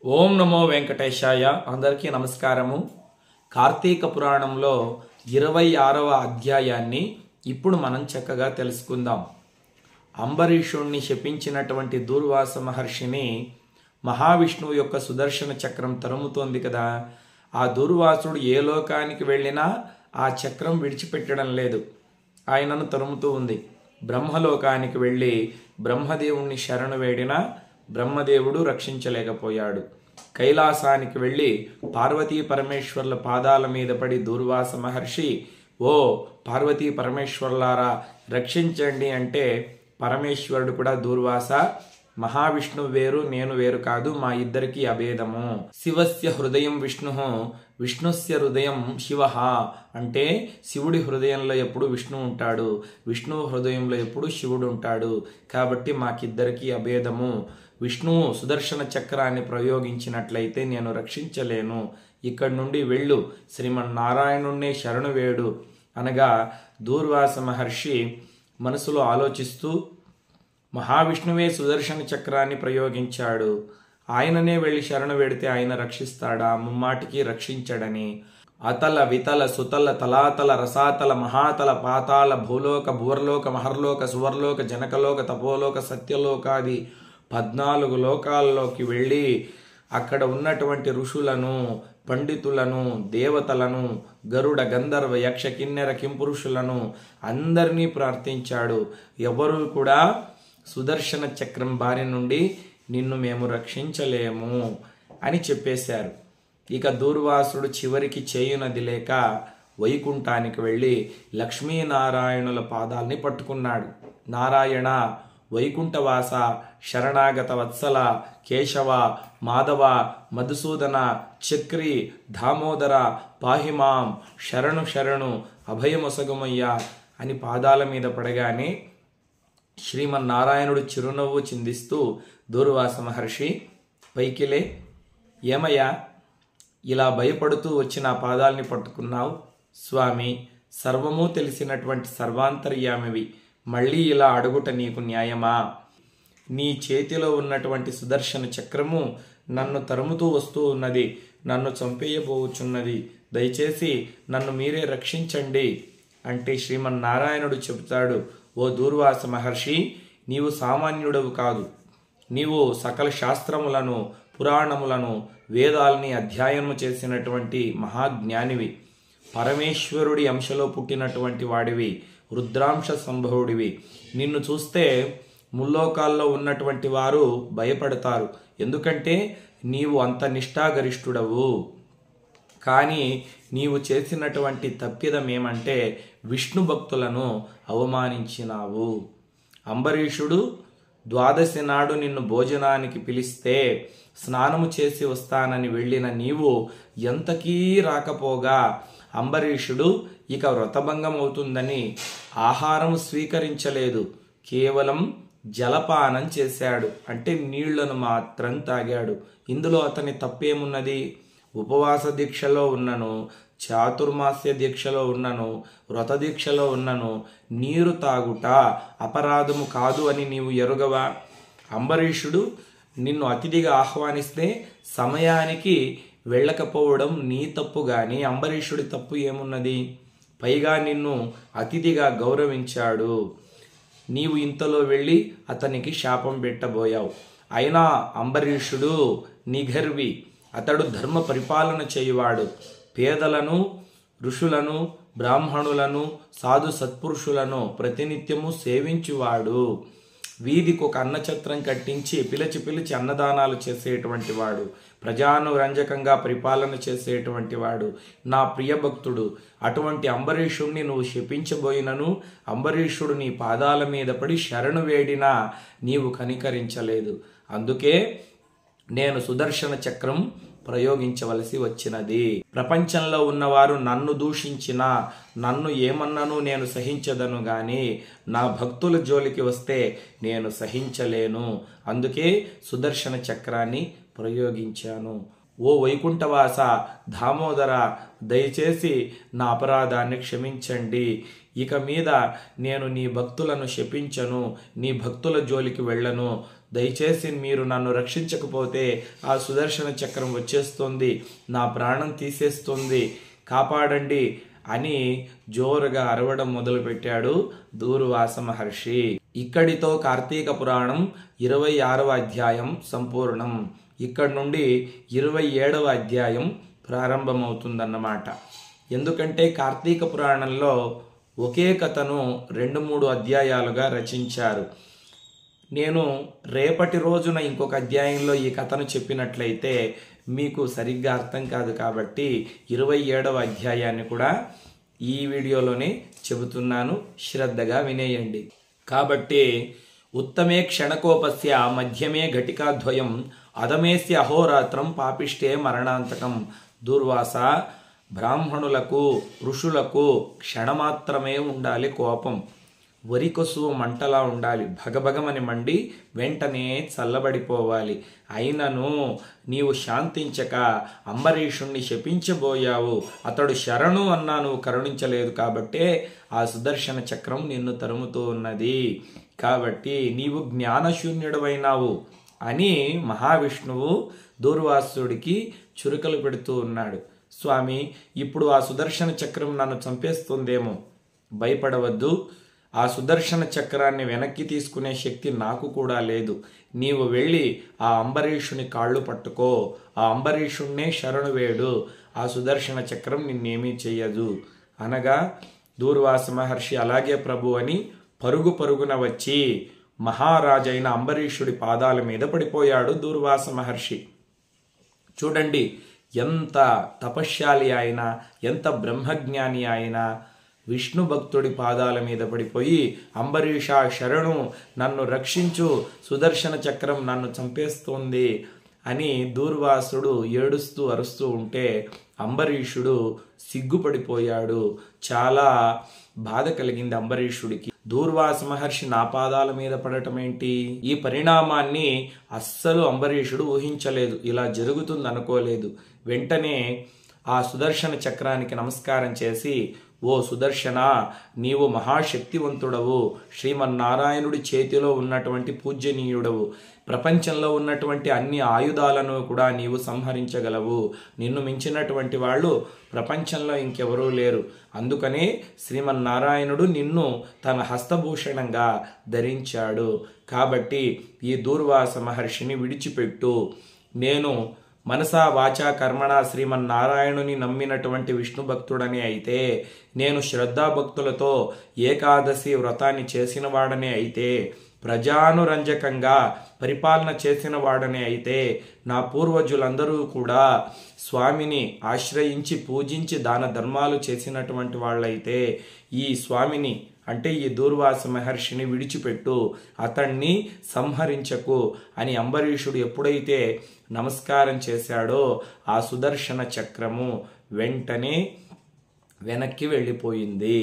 ఓం నమో వెంకటేశాయ. అందరికీ నమస్కారము. కార్తీక పురాణంలో 26వ అధ్యాయాన్ని ఇప్పుడు మనం చక్కగా తెలుసుకుందాం. అంబరీషుణ్ణి శపించినటువంటి దూర్వాస మహర్షిని మహావిష్ణువు యొక్క సుదర్శన చక్రం తరుముతోంది కదా. ఆ దూర్వాసుడు ఏ లోకానికి వెళ్ళినా ఆ చక్రం విడిచిపెట్టడం లేదు, ఆయనను తరుముతూ ఉంది. బ్రహ్మలోకానికి వెళ్ళి బ్రహ్మదేవుణ్ణి శరణు వేడినా బ్రహ్మదేవుడు రక్షించలేకపోయాడు. కైలాసానికి వెళ్ళి పార్వతీ పరమేశ్వర్ల పాదాల మీద పడి దూర్వాస మహర్షి, ఓ పార్వతీ పరమేశ్వర్లారా రక్షించండి అంటే పరమేశ్వరుడు కూడా, దూర్వాస మహావిష్ణువు వేరు, నేను వేరు కాదు, మా ఇద్దరికి అభేదము. శివస్య హృదయం విష్ణు, విష్ణుస్య హృదయం శివ అంటే శివుడి హృదయంలో ఎప్పుడు విష్ణువు ఉంటాడు, విష్ణువు హృదయంలో ఎప్పుడు శివుడు ఉంటాడు. కాబట్టి మాకిద్దరికి అభేదము. విష్ణువు సుదర్శన చక్రాన్ని ప్రయోగించినట్లయితే నేను రక్షించలేను, ఇక్కడి నుండి వెళ్ళు, శ్రీమన్నారాయణుణ్ణే శరణు వేడు అనగా దూర్వాస మహర్షి మనసులో ఆలోచిస్తూ మహావిష్ణువే సుదర్శన చక్రాన్ని ప్రయోగించాడు, ఆయననే వెళ్ళి శరణు వేడితే ఆయన రక్షిస్తాడా? ముమ్మాటికి రక్షించడని. అతల వితల సుతల తలాతల రసాతల మహాతల పాతాళ భూలోక భూవర్లోక మహర్లోక సువర్లోక జనకలోక తపోలోక సత్యలోకాది 14 లోకాల్లోకి వెళ్ళి అక్కడ ఉన్నటువంటి ఋషులను, పండితులను, దేవతలను, గరుడ గంధర్వ యక్ష కిన్నెర కింపురుషులను అందరినీ ప్రార్థించాడు. ఎవరు కూడా సుదర్శన చక్రం బారి నుండి నిన్ను మేము రక్షించలేము అని చెప్పేశారు. ఇక దూర్వాసుడు చివరికి చేయునది లేక వైకుంఠానికి వెళ్ళి లక్ష్మీనారాయణుల పాదాల్ని పట్టుకున్నాడు. నారాయణ, వైకుంఠవాస, శరణాగత వత్సల, కేశవ, మాధవ, మధుసూదన, చక్రి, దామోదర, పాహిమాం, శరణు శరణు, అభయమొసగమయ్యా అని పాదాల మీద పడగానే శ్రీమన్నారాయణుడు చిరునవ్వు చిందిస్తూ, దూర్వాస మహర్షి పైకిలే, ఏమయ్యా ఇలా భయపడుతూ వచ్చి నా పాదాల్ని పట్టుకున్నావు? స్వామి, సర్వము తెలిసినటువంటి సర్వాంతర్యామివి, మళ్ళీ ఇలా అడుగుట నీకు న్యాయమా? నీ చేతిలో ఉన్నటువంటి సుదర్శన చక్రము నన్ను తరుముతూ వస్తూ ఉన్నది, నన్ను చంపేయబోచున్నది, దయచేసి నన్ను మీరే రక్షించండి అంటే శ్రీమన్నారాయణుడు చెబుతాడు, ఓ దూర్వాస మహర్షి, నీవు సామాన్యుడవు కాదు, నీవు సకల శాస్త్రములను, పురాణములను, వేదాల్ని అధ్యయనము చేసినటువంటి మహాజ్ఞానివి, పరమేశ్వరుడి అంశలో పుట్టినటువంటి వాడివి, రుద్రాంశ సంభవుడివి. నిన్ను చూస్తే ముల్లోకాల్లో ఉన్నటువంటి వారు భయపడతారు, ఎందుకంటే నీవు అంత నిష్ఠాగరిష్ఠుడవు. కానీ నీవు చేసినటువంటి తప్పిదం ఏమంటే విష్ణు భక్తులను అవమానించినావు. అంబరీషుడు ద్వాదశి నాడు నిన్ను భోజనానికి పిలిస్తే స్నానము చేసి వస్తానని వెళ్ళిన నీవు ఎంతకీ రాకపోగా అంబరీషుడు ఇక వ్రతభంగం అవుతుందని ఆహారం స్వీకరించలేదు, కేవలం జలపానం చేశాడు, అంటే నీళ్లను మాత్రం తాగాడు. ఇందులో అతని తప్పేమున్నది? ఉపవాస దీక్షలో ఉన్నను, చాతుర్మాస్య దీక్షలో ఉన్నను, వ్రత దీక్షలో ఉన్నను, నీరు తాగుట అపరాధము కాదు అని నీవు ఎరుగవా? అంబరీషుడు నిన్ను అతిథిగా ఆహ్వానిస్తే సమయానికి వెళ్ళకపోవడం నీ తప్పు గాని అంబరీషుడి తప్పు ఏమున్నది? పైగా నిన్ను అతిథిగా గౌరవించాడు, నీవు ఇంతలో వెళ్ళి అతనికి శాపం పెట్టబోయావు. అయినా అంబరీషుడు నిగర్వి, అతడు ధర్మ పరిపాలన చేయువాడు, పేదలను, ఋషులను, బ్రాహ్మణులను, సాధు సత్పురుషులను ప్రతినిత్యము సేవించువాడు, వీధికి ఒక అన్నఛత్రం కట్టించి పిలిచి పిలిచి అన్నదానాలు చేసేటువంటి వాడు, ప్రజానురంజకంగా పరిపాలన చేసేటువంటి వాడు, నా ప్రియభక్తుడు. అటువంటి అంబరీషుణ్ణి నువ్వు శపించబోయినను అంబరీషుడు నీ పాదాల మీద పడి శరణు వేడినా నీవు కనికరించలేదు. అందుకే నేను సుదర్శన చక్రం ప్రయోగించవలసి వచ్చినది. ప్రపంచంలో ఉన్నవారు నన్ను దూషించినా, నన్ను ఏమన్నాను నేను సహించదను గాని నా భక్తుల జోలికి వస్తే నేను సహించలేను. అందుకే సుదర్శన చక్రాన్ని ప్రయోగించాను. ఓ వైకుంఠవాస, దామోదర, దయచేసి నా అపరాధాన్ని క్షమించండి, ఇక మీద నేను నీ భక్తులను శపించను, నీ భక్తుల జోలికి వెళ్ళను. దయచేసి మీరు నన్ను రక్షించకపోతే ఆ సుదర్శన చక్రం వచ్చేస్తుంది, నా ప్రాణం తీసేస్తుంది, కాపాడండి అని జోరుగా అరవడం మొదలుపెట్టాడు దూర్వాస మహర్షి. ఇక్కడితో కార్తీక పురాణం 26వ అధ్యాయం సంపూర్ణం. ఇక్కడి నుండి 27వ అధ్యాయం ప్రారంభమవుతుందన్నమాట. ఎందుకంటే కార్తీక పురాణంలో ఒకే కథను 2-3 అధ్యాయాలుగా రచించారు. నేను రేపటి రోజున ఇంకొక అధ్యాయంలో ఈ కథను చెప్పినట్లయితే మీకు సరిగ్గా అర్థం కాదు, కాబట్టి 27వ అధ్యాయాన్ని కూడా ఈ వీడియోలోనే చెబుతున్నాను, శ్రద్ధగా వినేయండి. కాబట్టి ఉత్తమే క్షణకోపస్య మధ్యమే ఘటికాద్వయం అధమేస్య అహోరాత్రం పాపిష్టే మరణాంతకం. దూర్వాస, బ్రాహ్మణులకు ఋషులకు క్షణమాత్రమే ఉండాలి కోపం, వరికొసువు మంటలా ఉండాలి, భగభగమని మండి వెంటనే చల్లబడిపోవాలి. అయినను నీవు శాంతించక అంబరీషుణ్ణి శపించబోయావు. అతడు శరణు అన్నా నువ్వు కరుణించలేదు కాబట్టే ఆ సుదర్శన చక్రం నిన్ను తరుముతూ ఉన్నది. కాబట్టి నీవు జ్ఞానశూన్యుడవైనావు అని మహావిష్ణువు దూర్వాసుడికి చురుకలు పెడుతూ ఉన్నాడు. స్వామి, ఇప్పుడు ఆ సుదర్శన చక్రం నన్ను చంపేస్తుందేమో. భయపడవద్దు, ఆ సుదర్శన చక్రాన్ని వెనక్కి తీసుకునే శక్తి నాకు కూడా లేదు. నీవు వెళ్ళి ఆ అంబరీషుని కాళ్ళు పట్టుకో, ఆ అంబరీషుణ్ణే శరణు వేడు, ఆ సుదర్శన చక్రం నిన్నేమీ చెయ్యదు అనగా దూర్వాస మహర్షి అలాగే ప్రభు అని పరుగు పరుగున వచ్చి మహారాజైన అంబరీషుడి పాదాల మీద పడిపోయాడు దూర్వాస మహర్షి. చూడండి, ఎంత తపశ్శాలి అయినా, ఎంత బ్రహ్మజ్ఞాని అయినా విష్ణు భక్తుడి పాదాల మీద పడిపోయి అంబరీష శరణు, నన్ను రక్షించు, సుదర్శన చక్రం నన్ను చంపేస్తోంది అని దూర్వాసుడు ఏడుస్తూ అరుస్తూ ఉంటే అంబరీషుడు సిగ్గుపడిపోయాడు. చాలా బాధ కలిగింది అంబరీషుడికి. దూర్వాస మహర్షి నా పాదాల మీద పడటం ఏంటి? ఈ పరిణామాన్ని అస్సలు అంబరీషుడు ఊహించలేదు, ఇలా జరుగుతుంది అనుకోలేదు. వెంటనే ఆ సుదర్శన చక్రానికి నమస్కారం చేసి, ఓ సుదర్శన, నీవు మహాశక్తివంతుడవు, శ్రీమన్నారాయణుడి చేతిలో ఉన్నటువంటి పూజ్యనీయుడవు, ప్రపంచంలో ఉన్నటువంటి అన్ని ఆయుధాలను కూడా నీవు సంహరించగలవు, నిన్ను మించినటువంటి వాళ్ళు ప్రపంచంలో ఇంకెవరూ లేరు. అందుకనే శ్రీమన్నారాయణుడు నిన్ను తన హస్తభూషణంగా ధరించాడు. కాబట్టి ఈ దూర్వాస మహర్షిని విడిచిపెట్టు. నేను మనసా వాచా కర్మణ శ్రీమన్నారాయణుని నమ్మినటువంటి విష్ణు భక్తుడని అయితే, నేను శ్రద్ధాభక్తులతో ఏకాదశి వ్రతాన్ని చేసిన వాడనే అయితే, ప్రజానురంజకంగా పరిపాలన చేసిన వాడనే అయితే, నా పూర్వజులందరూ కూడా స్వామిని ఆశ్రయించి పూజించి దాన ధర్మాలు చేసినటువంటి వాళ్ళైతే, ఈ స్వామిని అంటే ఈ దూర్వాస మహర్షిని విడిచిపెట్టు, అతన్ని సంహరించకు అని అంబరీషుడు ఎప్పుడైతే నమస్కారం చేశాడో ఆ సుదర్శన చక్రము వెంటనే వెనక్కి వెళ్ళిపోయింది.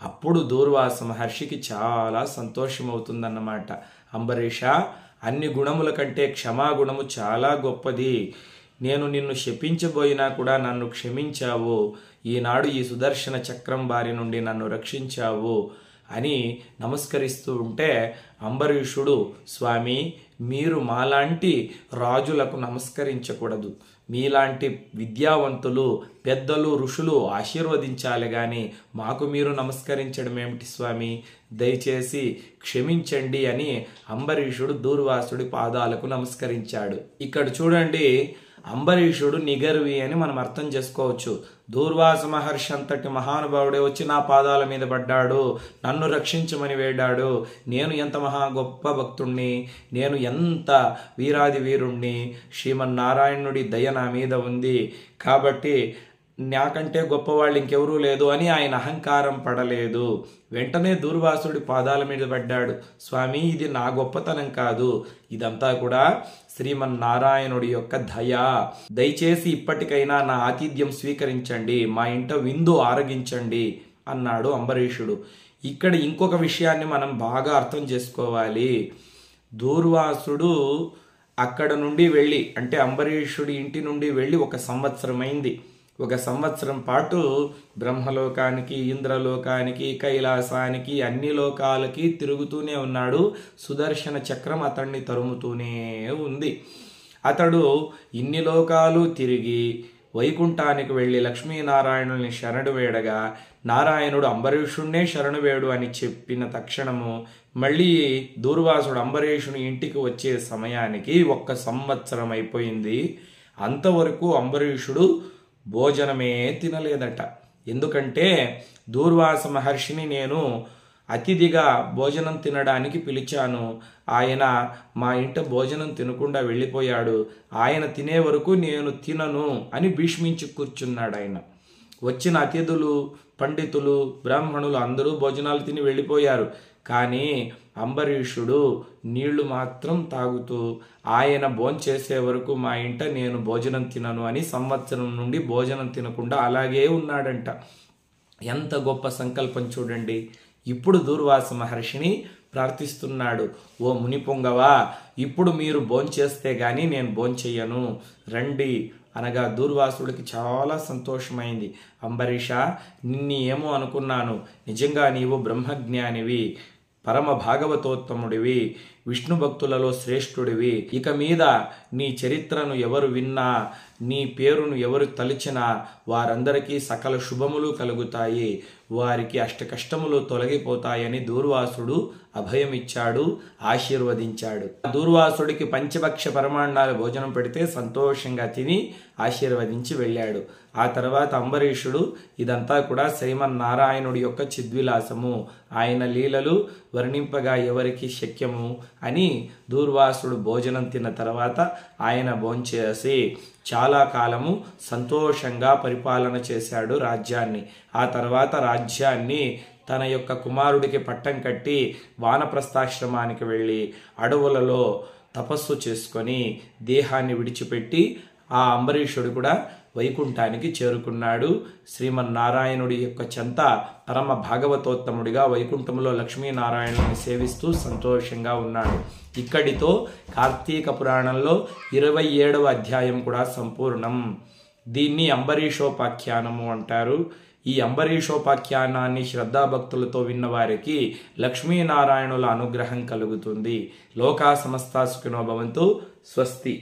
అప్పుడు దూర్వాస మహర్షికి చాలా సంతోషమవుతుందన్నమాట. అంబరీష, అన్ని గుణముల కంటే క్షమాగుణము చాలా గొప్పది. నేను నిన్ను శపించబోయినా కూడా నన్ను క్షమించావు, ఈనాడు ఈ సుదర్శన చక్రం బారి నుండి నన్ను రక్షించావు అని నమస్కరిస్తూ ఉంటే అంబరీషుడు, స్వామి, మీరు మాలాంటి రాజులకు నమస్కరించకూడదు, మీలాంటి విద్యావంతులు పెద్దలు ఋషులు ఆశీర్వదించాలి కానీ మాకు మీరు నమస్కరించడం ఏమిటి స్వామి, దయచేసి క్షమించండి అని అంబరీషుడు దూర్వాసుడి పాదాలకు నమస్కరించాడు. ఇక్కడ చూడండి, అంబరీషుడు నిగర్వి అని మనం అర్థం చేసుకోవచ్చు. దూర్వాస మహర్షి అంతటి మహానుభావుడే వచ్చి నా పాదాల మీద పడ్డాడు, నన్ను రక్షించమని వేడాడు, నేను ఎంత మహా గొప్ప భక్తుణ్ణి, నేను ఎంత వీరాది వీరుణ్ణి, శ్రీమన్నారాయణుడి దయ నా మీద ఉంది కాబట్టి నాకంటే గొప్పవాళ్ళు ఇంకెవరూ లేదు అని ఆయన అహంకారం పడలేదు. వెంటనే దూర్వాసుడి పాదాల మీద పడ్డాడు. స్వామి, ఇది నా గొప్పతనం కాదు, ఇదంతా కూడా శ్రీమన్నారాయణుడి యొక్క దయ. దయచేసి ఇప్పటికైనా నా ఆతిథ్యం స్వీకరించండి, మా ఇంట విందు ఆరగించండి అన్నాడు అంబరీషుడు. ఇక్కడ ఇంకొక విషయాన్ని మనం బాగా అర్థం చేసుకోవాలి. దూర్వాసుడు అక్కడ నుండి వెళ్ళి, అంటే అంబరీషుడి ఇంటి నుండి వెళ్ళి 1 సంవత్సరం అయింది. 1 సంవత్సరం పాటు బ్రహ్మలోకానికి, ఇంద్రలోకానికి, కైలాసానికి, అన్ని లోకాలకి తిరుగుతూనే ఉన్నాడు. సుదర్శన చక్రం అతన్ని తరుముతూనే ఉంది. అతడు ఇన్ని లోకాలు తిరిగి వైకుంఠానికి వెళ్ళి లక్ష్మీనారాయణుల్ని శరణు వేడగా నారాయణుడు అంబరీషుణ్ణే శరణు వేడు అని చెప్పిన తక్షణము మళ్ళీ దూర్వాసుడు అంబరీషుని ఇంటికి వచ్చే సమయానికి 1 సంవత్సరం అయిపోయింది. అంతవరకు అంబరీషుడు భోజనమే తినలేదట. ఎందుకంటే దూర్వాస మహర్షిని నేను అతిథిగా భోజనం తినడానికి పిలిచాను. ఆయన మా ఇంట భోజనం తినకుండా వెళ్ళిపోయాడు. ఆయన తినే వరకు నేను తినను అని భీష్మించి కూర్చున్నాడు. ఆయన వచ్చిన అతిథులు, పండితులు, బ్రాహ్మణులు అందరూ భోజనాలు తిని వెళ్ళిపోయారు. కానీ అంబరీషుడు నీళ్లు మాత్రం తాగుతూ ఆయన భోంచేసే వరకు మా ఇంట నేను భోజనం తినను అని సంవత్సరం నుండి భోజనం తినకుండా అలాగే ఉన్నాడంట. ఎంత గొప్ప సంకల్పం చూడండి. ఇప్పుడు దూర్వాస మహర్షిని ప్రార్థిస్తున్నాడు, ఓ మునిపొంగవా, ఇప్పుడు మీరు భోంచేస్తే గాని నేను భోంచెయ్యను, రండి అనగా దూర్వాసుడికి చాలా సంతోషమైంది. అంబరీష, నిన్ను ఏమో అనుకున్నాను, నిజంగా నీవు బ్రహ్మజ్ఞానివి, పరమ భాగవతోత్తముడివి, విష్ణు భక్తులలో శ్రేష్ఠుడివి. ఇక మీద నీ చరిత్రను ఎవరు విన్నా, నీ పేరును ఎవరు తలిచినా వారందరికీ సకల శుభములు కలుగుతాయి, వారికి అష్టకష్టములు తొలగిపోతాయని దూర్వాసుడు అభయమిచ్చాడు, ఆశీర్వదించాడు. దూర్వాసుడికి పంచభక్ష పరమాన్నాలు భోజనం పెడితే సంతోషంగా తిని ఆశీర్వదించి వెళ్ళాడు. ఆ తర్వాత అంబరీషుడు ఇదంతా కూడా శ్రీమన్నారాయణుడి యొక్క చిద్విలాసము, ఆయన లీలలు వర్ణింపగా ఎవరికి శక్యము అని దూర్వాసుడు భోజనం తిన్న తర్వాత ఆయన భోంచేసి చాలా కాలము సంతోషంగా పరిపాలన చేశాడు రాజ్యాన్ని. ఆ తర్వాత రాజ్యాన్ని తన యొక్క కుమారుడికి పట్టం కట్టి వానప్రస్థాశ్రమానికి వెళ్ళి అడవులలో తపస్సు చేసుకొని దేహాన్ని విడిచిపెట్టి ఆ అంబరీషుడు కూడా వైకుంఠానికి చేరుకున్నాడు. శ్రీమన్నారాయణుడి యొక్క చెంత పరమ భాగవతోత్తముడిగా వైకుంఠంలో లక్ష్మీనారాయణుని సేవిస్తూ సంతోషంగా ఉన్నాడు. ఇక్కడితో కార్తీక పురాణంలో 27వ అధ్యాయం కూడా సంపూర్ణం. దీన్ని అంబరీషోపాఖ్యానము అంటారు. ఈ అంబరీషోపాఖ్యానాన్ని శ్రద్ధాభక్తులతో విన్నవారికి లక్ష్మీనారాయణుల అనుగ్రహం కలుగుతుంది. లోకా సమస్తా సుఖినో భవంతు. స్వస్తి.